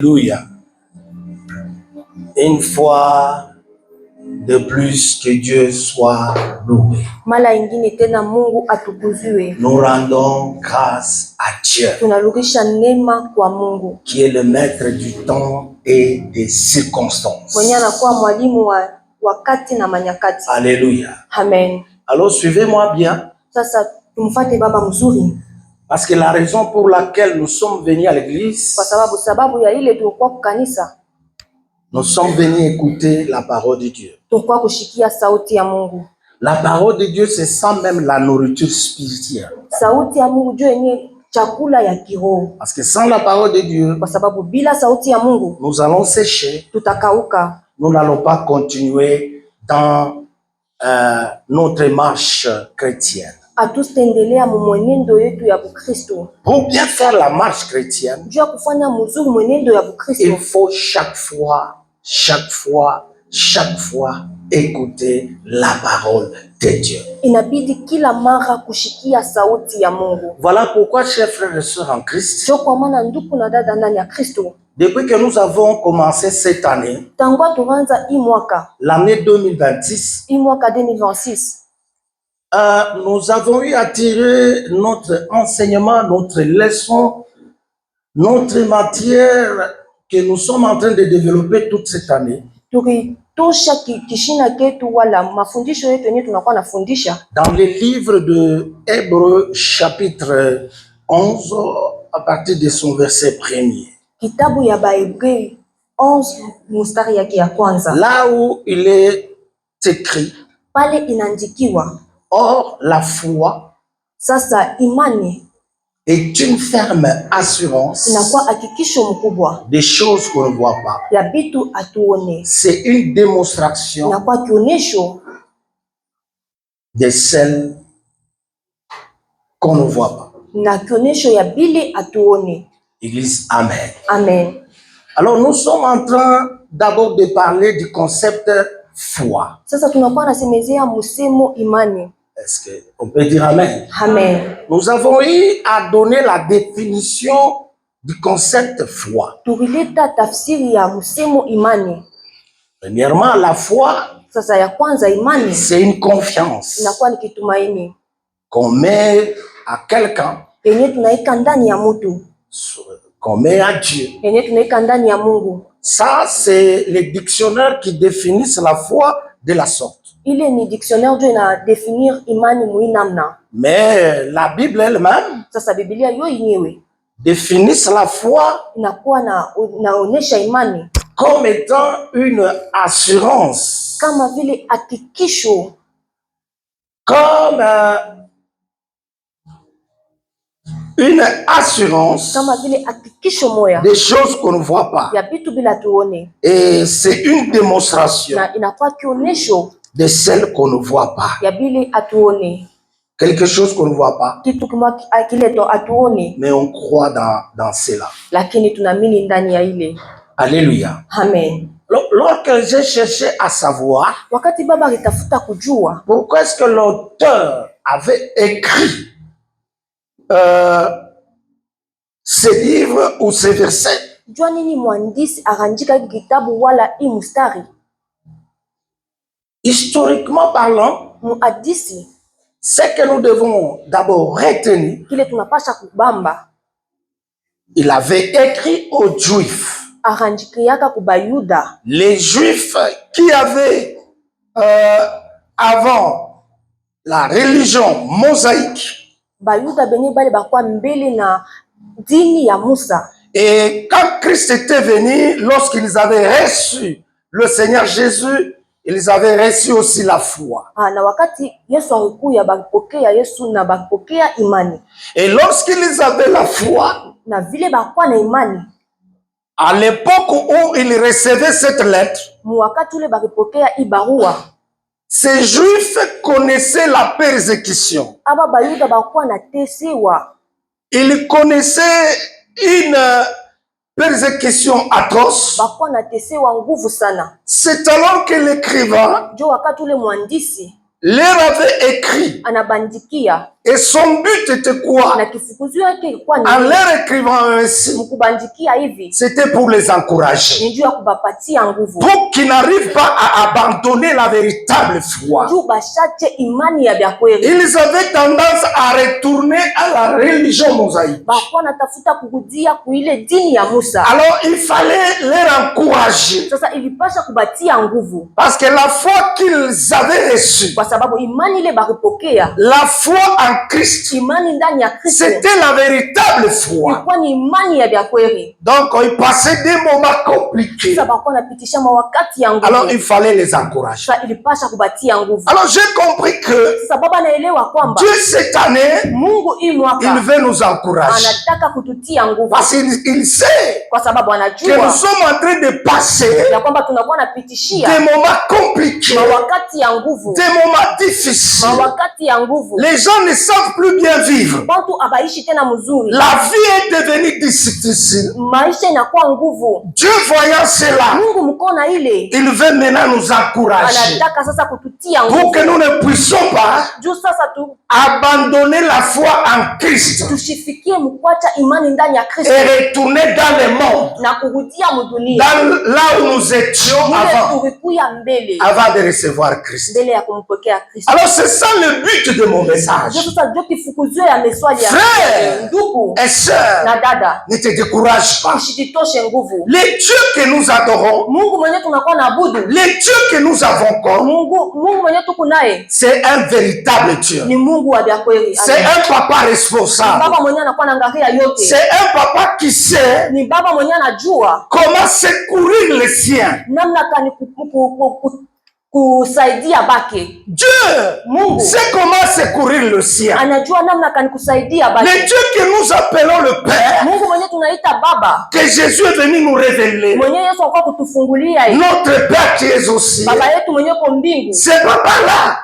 Alléluia. Une fois de plus, que Dieu soit loué. Mala ingine tena Mungu atukuziwe. Nous rendons grâce à Dieu, Tunarudisha neema kwa Mungu, qui est le maître du temps et des circonstances. mwenye anakuwa mwalimu wa wakati na manyakati. Alléluia. Amen. Alors suivez-moi bien. Sasa tumfuate baba mzuri, Parce que la raison pour laquelle nous sommes venus à l'église, kwa sababu ya ile tulikuwa kwa kanisa, nous sommes venus écouter la parole de Dieu. tulikuwa kushikia sauti ya Mungu. La parole de Dieu, c'est ça même la nourriture spirituelle. Sauti ya Mungu ndio yenye chakula ya kiroho. Parce que sans la parole de Dieu, Kwa sababu bila sauti ya Mungu nous allons sécher. tutakauka. Nous n'allons pas continuer dans notre marche chrétienne. Hatustendelea mwenendo yetu ya Bukristo. Pour bien faire la marche chrétienne, Jua kufanya mzuri mwenendo ya Bukristo, il faut chaque fois écouter la parole de Dieu. inabidi kila mara kushikia sauti ya Mungu. Voilà pourquoi, chers frères et sœurs en Christ, Sio kwa maana ndugu na dada ndani ya Kristo, depuis que nous avons commencé cette année, tangu tuanza hii mwaka l'année 2026, 2026, nous avons eu à tirer notre enseignement, notre leçon, notre matière que nous sommes en train de développer toute cette année tukitosha kishina ketu wala mafundisho yetu yenyewe tunakuwa nafundisha dans les livres de Hébreux chapitre 11 à partir de son verset 1er. Kitabu ya Waebrania 11 mstari yake ya kwanza. Là où il est écrit, Pale inaandikiwa, or la foi sasa imani est une ferme assurance inakuwa hakikisho mkubwa des choses qu'on ne voit pas. ya vitu atuone, C'est une démonstration inakuwa kionesho de celles qu'on ne voit pas. na kionesho ya bile atuone. Église, amen. Amen. Alors nous sommes en train d'abord de parler du concept foi. Sasa tunakuwa nasemezea msemo imani. Est-ce qu'on peut dire amen? Amen. Nous avons eu à donner la définition du concept foi. Tulileta tafsiri ya msemo imani. Premièrement, la foi, Sasa ya kwanza imani c'est une confiance inakuwa ni kitumaini qu'on met à quelqu'un, yenye tunaika ndani ya mtu, qu'on met à Dieu. yenye tunaika ndani ya Mungu. Ça, c'est les dictionnaires qui définissent la foi de la sorte. Ile ni dictionnaire ndio ina definir imani muinamna. Mais la Bible elle-même Sasa Biblia yo yenyewe définissent la foi inakuwa naonesha imani comme étant une assurance, kama vile hakikisho, comme une assurance kama vile hakikisho moya des choses qu'on ne voit pas. ya vitu bila tuone, Et c'est une démonstration na inakuwa kionesho de celles qu'on ne voit pas. ya bile atuone, Quelque chose qu'on ne voit pas, kitu kama kileto atuone, mais on croit dans cela. lakini tunaamini ndani ya ile. Alléluia. Amen. Lorsque j'ai cherché à savoir Wakati baba alitafuta kujua pourquoi est-ce que l'auteur avait écrit ces livres ou ces versets, jua nini mwandishi akaandika kitabu wala hii mstari, historiquement parlant, muhadisi ce que nous devons d'abord retenir, kile tunapasha kubamba, il avait écrit aux Juifs. akaandikiaka kubayuda, Les Juifs qui avaient avant la religion mosaïque. bayuda benye bale bakwa mbele na dini ya Musa. Et quand Christ était venu, lorsqu'ils avaient reçu le Seigneur Jésus, ils avaient reçu aussi la foi. Na wakati Yesu alikuya bakipokea Yesu na bakipokea imani, Et lorsqu'ils avaient la foi, na vile bakwa na imani, à l'époque où ils recevaient cette lettre, wakati ule bakipokea ibarua, ces Juifs connaissaient la persécution. aba bayuda bakwa na tesewa, Ils connaissaient une persécution atroce. bakwa na tesewa nguvu sana. C'est alors que l'écrivain Jo wakati ule mwandishi leur avait écrit anabandikia Et son but était quoi? Na kifukuzio yake ilikuwa En ni leur écrivant ainsi, mkubandikia hivi c'était pour les encourager. ni juu ya kubapatia nguvu Pour qu'ils n'arrivent pas à abandonner la véritable foi. juu bashache imani ya vya kweli. Ils avaient tendance à retourner à la religion mosaïque. Bakuwa natafuta kurudia kuile dini ya Musa. Alors il fallait les encourager. Sasa ilipasha kubatia nguvu Parce que la foi qu'ils avaient reçue, kwa sababu imani ile bakupokea, la foi en Christ, imani ndani ya Kristo c'était la véritable foi. ilikuwa ni imani ya vya kweli. Donc ils passaient des moments compliqués. Sasa bakuwa napitisha mawakati ya nguvu. Alors il fallait les encourager. Sasa ilipasha kubatia nguvu. Alors j'ai compris que Sasa baba naelewa kwamba Dieu cette année, Mungu hii il mwaka veut nous encourager. anataka kututia nguvu Parce qu'il sait kwa sababu que nous anajua sommes en train de passer ya kwamba tunakuwa napitishia des moments compliqués, mawakati ya nguvu, des moments difficiles. mawakati ya nguvu. Les gens ne savent plus bien vivre. Watu abaishi tena mzuri, La vie est devenue difficile. maisha inakuwa nguvu. Dieu voyant cela, Mungu mkona ile il veut maintenant nous encourager anataka sasa kututia pour nguvu que nous ne puissions pas juu sasa tu abandonner la foi en Christ tushifikie mkuacha imani ndani ya Kristo et retourner dans le monde, na kurudia mdunia là où nous étions ile tulikuya mbele avant de recevoir Christ. mbele ya kumpokea Kristo. Alors c'est ça le but de mon message. Ndio sasa ndio kifukuzio ya meswali ya Frère ndugu et sœurs, na dada, ne te décourage pas. usijitoshe nguvu. Les dieux que nous adorons, Mungu mwenye tunakuwa na abudu, les dieux que nous avons comme, Mungu mwenye tuko naye c'est un véritable Dieu. ni Mungu wa vya kweli. C'est Amen. un papa responsable. Baba mwenye anakuwa anaangalia yote, C'est un papa qui sait ni baba mwenye anajua comment secourir les siens. namna kani kusaidia bake. Dieu Mungu sait comment secourir le sien. anajua namna kani kusaidia Le bake. Dieu que nous appelons le Père, Mungu mwenye tunaita baba, que Jésus est venu nous révéler, mwenye Yesu alikuwa kutufungulia hivi, notre Père qui est aussi, baba yetu mwenye kwa mbingu, ce papa-là,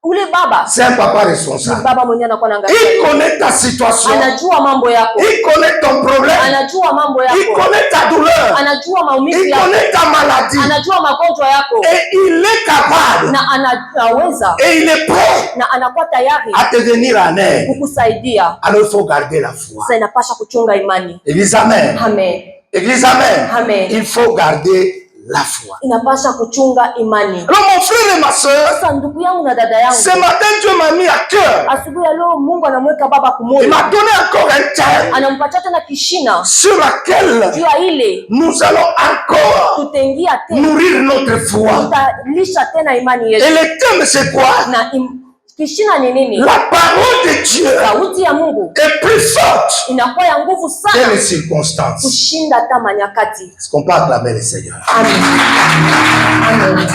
ule baba c'est un papa ni responsable. baba mwenye anakuwa Il anaangalia, connaît ta situation, anajua mambo yako, il connaît ton problème, anajua mambo il yako, connaît ta douleur, anajua maumivu il yako, connaît ta maladie, anajua magonjwa yako, et il est capable, na anaweza et il est prêt na anakuwa tayari à te venir en aide. kukusaidia. Alors il faut garder la foi. Sasa inapasha kuchunga imani. Église, amen. Amen. Église, amen. Amen. Il faut garder la foi. Inapasha kuchunga imani. Alors mon frère et ma soeur, Sasa ndugu yangu na dada yangu, ce matin Dieu m'a mis à cœur. asubuhi ya leo Mungu anamweka baba Il kumoyo, m'a donné encore un thème anampatia tena kishina sur laquelle juu ya ile nous allons encore tutaingia tena, nourrir notre foi. tutalisha tena imani Et yetu. le thème c'est quoi? Na kishina ni nini? La parole de Dieu Sauti ya Mungu est plus forte inakuwa ya nguvu que sana les circonstances. kushinda hata manyakati. Est-ce qu'on peut acclamer le Seigneur? Amen. Amen.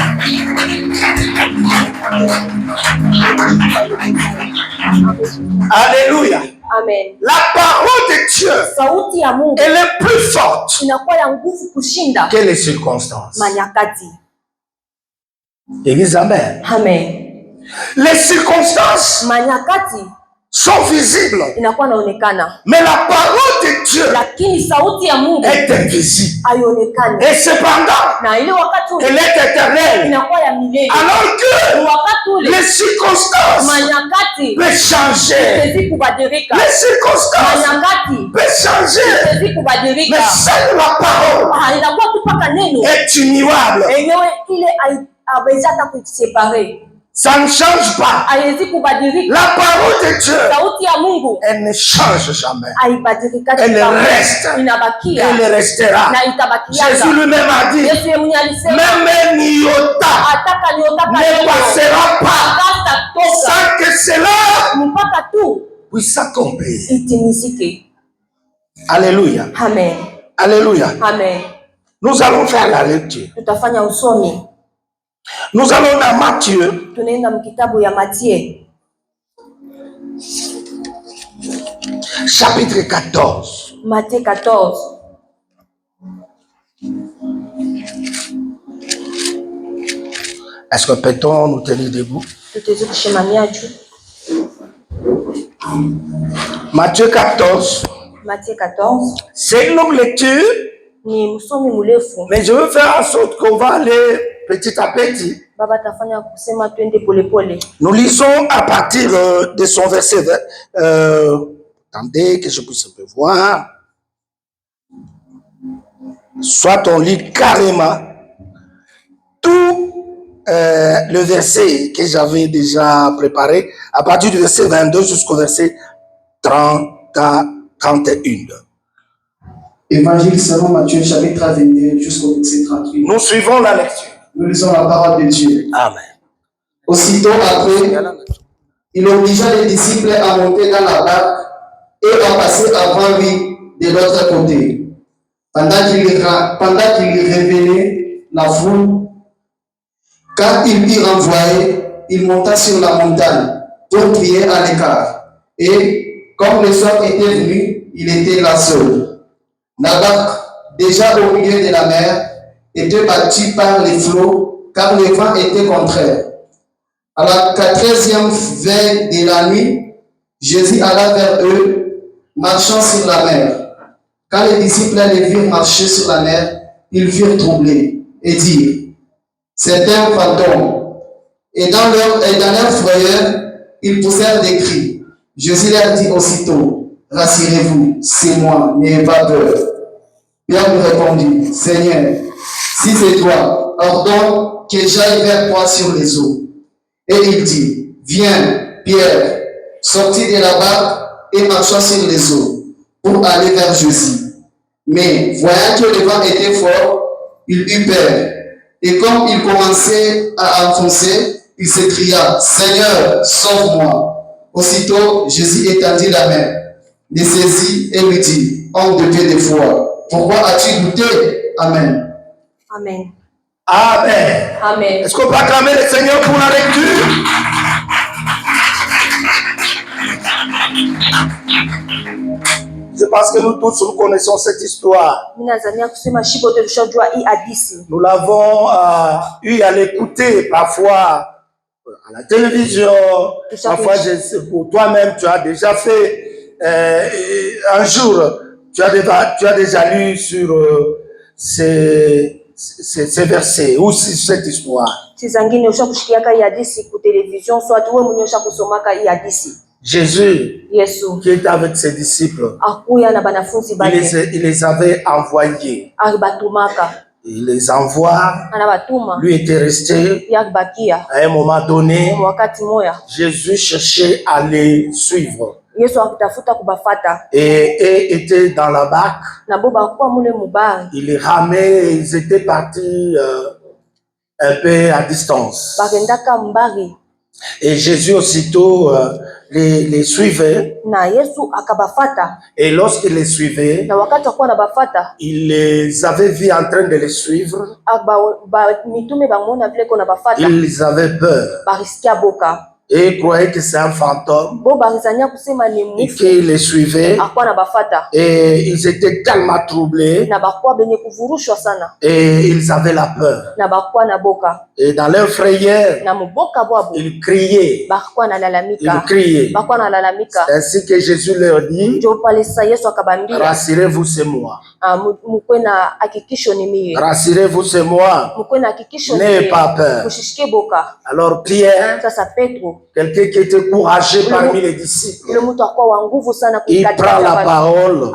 Alléluia. Amen. La parole de Dieu, Sauti ya Mungu elle est plus forte inakuwa ya nguvu kushinda que les circonstances. manyakati. Église, amen. Amen. Les circonstances Manyakati sont visibles, inakuwa naonekana, mais la parole de Dieu lakini sauti ya Mungu est invisible. haionekani, Et cependant, na ile wakati elle ule est éternelle. inakuwa ya milele. Alors que Wakati ule les circonstances manyakati peuvent changer. haiwezi kubadilika, Les circonstances manyakati peuvent changer. haiwezi kubadilika, Mais seule la parole inakuwa tu paka neno est immuable. yenyewe ile haiwezi hata kuisepare, Ça ne change pas. haiwezi kubadilika. La parole de Dieu, Sauti ya Mungu elle ne change jamais. haibadilika, Elle reste. inabakia Elle restera. na itabakia. Jésus lui-même a dit, Yesu yeye mwenyewe alisema même un iota ataka niotaka ne passera pas toka sans que cela mpaka tu puisse s'accomplir. itimizike. Alléluia. Amen. Alléluia. Amen. Nous allons faire la lecture. Tutafanya usomi. Nous allons dans Matthieu. Tunaenda mkitabu ya Mathayo Chapitre 14. Mathayo 14. Est-ce que peut-on nous tenir debout? Tutaweza kushimamia juu. Matthieu 14. Mathayo 14 C'est une longue lecture, ni msomi mrefu, mais je veux faire en sorte qu'on va aller petit à petit. Baba tafanya kusema twende pole pole. Nous lisons à partir de son verset. Attendez que je puisse un peu voir. Soit on lit carrément tout le verset que j'avais déjà préparé, à partir du verset 22 jusqu'au verset 31. Évangile selon Matthieu, chapitre 22 jusqu'au verset 38. Nous suivons la lecture. Nous lisons la parole de Dieu. Amen. Aussitôt après, il obligea les disciples à monter dans la barque et à passer avant lui de l'autre côté. Pendant qu'il révélait la foule, quand il y renvoyait, il monta sur la montagne pour prier à l'écart. Et comme le soir était venu, il était là seul. La barque, déjà au milieu de la mer, était battue par les flots, car le vent était contraire. À la 4e veille de la nuit, Jésus alla vers eux, marchant sur la mer. Quand les disciples les virent marcher sur la mer, ils furent troublés et dirent, c'est un fantôme. Et dans leur frayeur, ils poussèrent des cris. Jésus leur dit aussitôt, rassurez-vous, c'est moi, n'ayez pas peur. Pierre lui répondit, Seigneur, si c'est toi, ordonne que j'aille vers toi sur les eaux. Et il dit, viens, Pierre, sortit de la barque et marcha sur les eaux pour aller vers Jésus. Mais voyant que le vent était fort, il eut peur. Et comme il commençait à enfoncer, il s'écria, Seigneur, sauve-moi. Aussitôt, Jésus étendit la main, le saisit et lui dit, homme de peu de foi, pourquoi as-tu douté? Amen. Amen. Amen. Amen. Est-ce qu'on peut acclamer le Seigneur pour la lecture? Je pense que nous tous nous connaissons cette histoire. Nous l'avons eu à l'écouter parfois à la télévision. Parfois, pour toi-même, tu as déjà fait un jour, tu as déjà lu sur ces versets ou sur cette histoire. Jésus, qui était avec ses disciples, il les avait envoyés. Il les envoie, lui était resté. À un moment donné, Jésus cherchait à les suivre. Et était dans la barque. Il les ramait, ils étaient partis un peu à distance. Et Jésus aussitôt les suivait. Et lorsqu'il les suivait, il les avait vus en train de les suivre. Ils avaient peur. Et ils croyaient que c'est un fantôme et qu'ils les suivaient. Et ils étaient tellement troublés. Et ils avaient la peur. Et dans leur frayeur, ils criaient. Ils criaient. Ainsi que Jésus leur dit, rassurez-vous, c'est moi. Rassurez-vous, c'est moi. N'ayez pas peur. Alors Pierre, quelqu'un qui était courageux parmi les disciples, il prend la parole.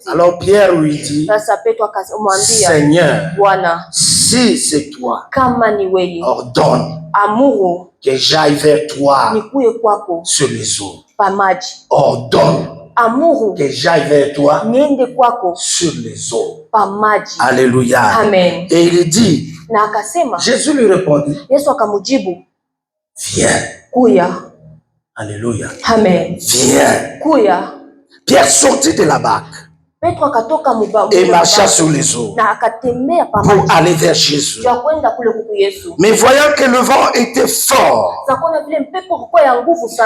Alors Pierre lui dit, Seigneur, si c'est toi, ordonne que j'aille vers toi sur les eaux. Ordonne que j'aille vers toi sur les eaux. Alléluia. Amen. Et il dit, Jésus lui répondit, viens. Alléluia. Amen. Viens. Pierre sortit de la barque et marcha sur les eaux pour aller vers Jésus. Mais voyant que le vent était fort,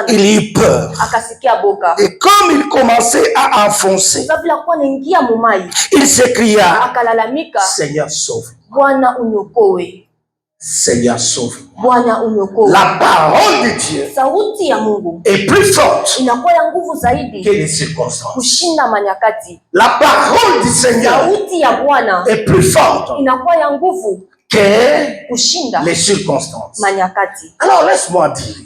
il eut peur. Et comme il commençait à enfoncer, il s'écria, Seigneur, sauve-moi. Seigneur, sauve-moi. La parole de Dieu est plus forte que les circonstances. La parole du Seigneur est plus forte que les circonstances. Alors laisse-moi dire,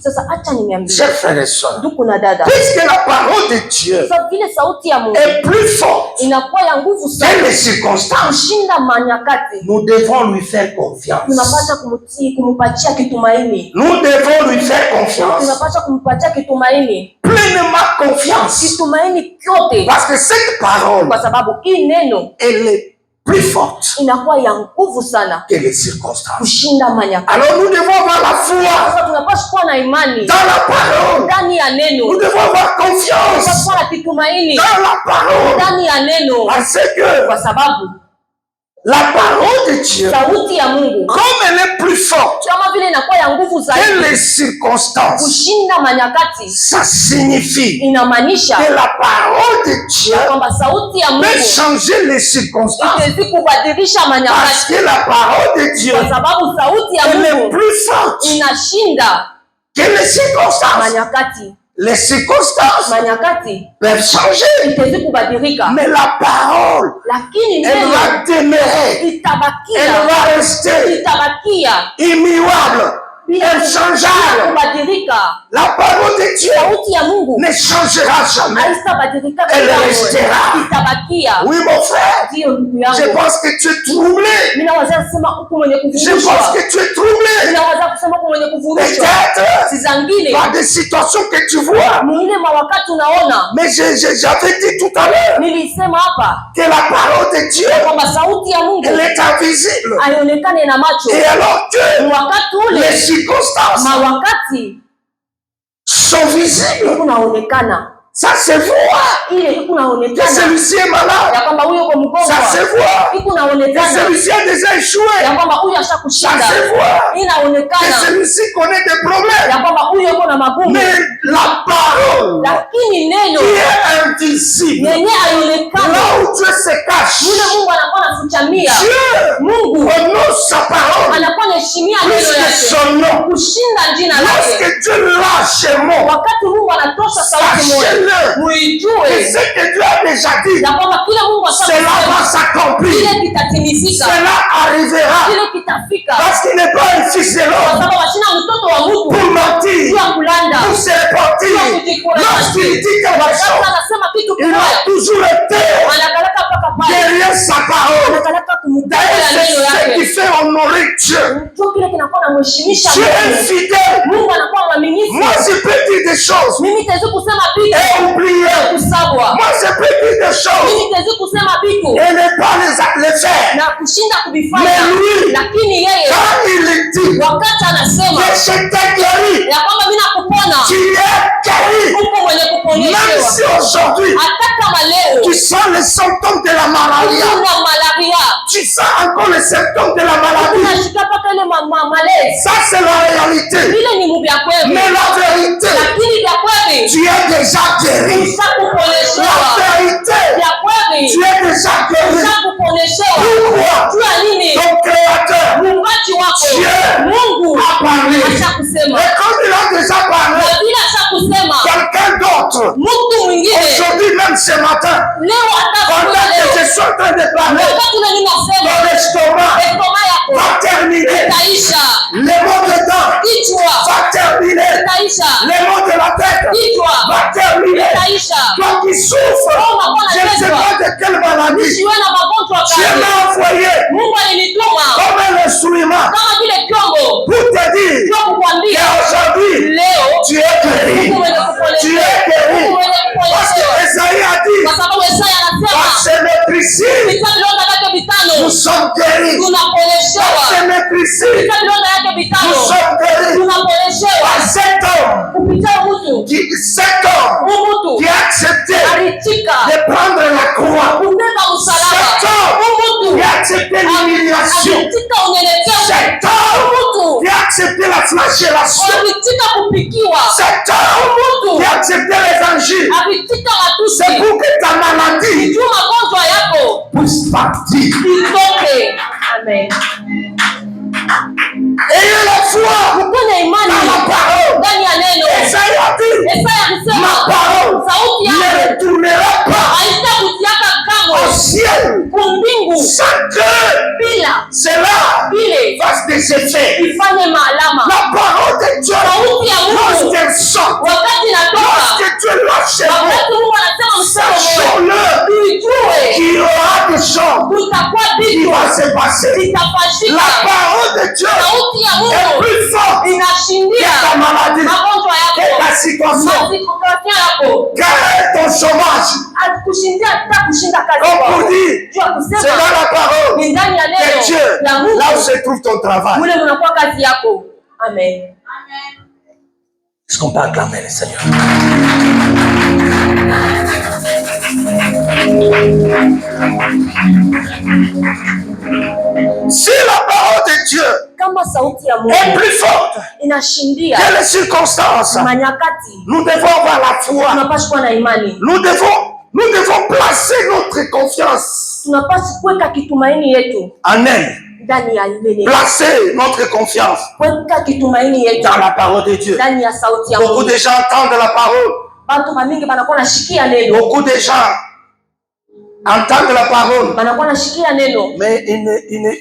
chers frères et sœurs, puisque la parole de Dieu est plus forte que les circonstances, nous devons lui faire confiance. Nous devons lui faire confiance. Pleinement confiance. Parce que cette parole, elle est plus forte que les circonstances. Alors nous devons avoir la foi dans la parole. Nous devons avoir confiance dans la parole. Parce que la parole de Dieu, comme elle est plus forte que les circonstances, ça signifie que la parole de Dieu peut changer les circonstances. Parce que la parole de Dieu, elle est plus forte que les circonstances. Les circonstances peuvent changer, mais la parole, elle va demeurer, elle va rester immuable, inchangeable. La parole de Dieu ne changera jamais. Elle restera. Oui, mon frère, je pense que tu es troublé. Je pense que tu es troublé. Peut-être par des situations que tu vois. Mais j'avais dit tout à l'heure que la parole de Dieu, elle est invisible. Et alors que les circonstances sont visibles, ça se voit que celui-ci est malade. Ça se voit que celui-ci a déjà échoué. Ça se voit que celui-ci connaît des problèmes. Mais la parole qui est invisible, là où Dieu se cache, Dieu prononce sa parole plus que son nom. Lorsque Dieu lâche un mot, sachez-le que ce que Dieu a déjà dit, cela va s'accomplir. Cela arrivera. Parce qu'il n'est pas un fils de l'homme pour mentir, pour se repentir. Lorsqu'il dit quelque chose, il a toujours été derrière sa parole. D'ailleurs, c'est ce qui fait honorer Dieu. Dieu est fidèle. Moi, je peux dire des choses et oublier. Moi, je peux dire des choses et ne pas les faire. Mais lui, quand il dit que je t'ai guéri, tu es guéri. Même si aujourd'hui tu sens les symptômes de la maladie, tu sens encore les symptômes de la maladie. Ça, c'est la réalité. Mais la vérité, tu es déjà guéri. La vérité, tu es déjà guéri. Pourquoi? Ton créateur, Dieu, a parlé. Et comme il a déjà parlé, quelqu'un d'autre, aujourd'hui même ce matin, pendant que je suis en train de parler, ton estomac va terminer. Les maux de dents va terminer. Les maux de la tête va terminer. Toi qui souffres, je ne sais pas de quelle maladie, Dieu m'a envoyé comme un instrument pour te dire qu'aujourd'hui, tu es guéri. Tu es guéri. Parce que Esaïe a dit, par ses méprisés, nous sommes guéris. Par ses méprisés, nous sommes guéris. Par cet homme qui a accepté de prendre la croix. Cet homme qui a accepté l'humiliation. Cet homme qui a accepté la flagellation. Cet homme qui a accepté les injures. C'est pour que ta maladie puisse partir. Amen. Ayez la foi dans la parole. Esaïe a dit, ma parole ne retournera pas au ciel sans que cela fasse des effets. ifanye maalama. La parole de Dieu, Sauti ya Mungu lorsqu'elle sort, wakati inatoka, lorsque Dieu lâche, wakati Mungu anasema msemo sachons-le tuijue qu'il y aura des choses kutakuwa qui vitu vont se passer. vitafanyika. La parole de Dieu Sauti ya est Mungu plus forte inashindia que ta maladie, magonjwa que yako, ta situation, mazingira yako, que ton chômage. kushindia hata kushinda kazi Comme yako. pour dire, Jua c'est kusema dans la parole ni ndani ya que neno Dieu, la là où Mungu se trouve ton travail. mule mnakuwa kazi yako. Amen. Est-ce qu'on peut acclamer le Seigneur? Si la parole de Dieu Kama sauti ya est Mungu plus forte inashindia que les circonstances, manyakati, nous devons avoir la foi. tunapaswa kuwa na imani, Nous devons placer notre confiance tunapaswa kuweka kitumaini yetu en elle. ndani ya ile neno, Placer notre confiance kuweka kitumaini yetu dans la parole de Dieu. ndani ya sauti ya Beaucoup Mungu. de gens entendent la parole. Watu bamingi banakuwa nashikia neno, Beaucoup de gens entendent la parole. banakuwa nashikia neno, Mais il ne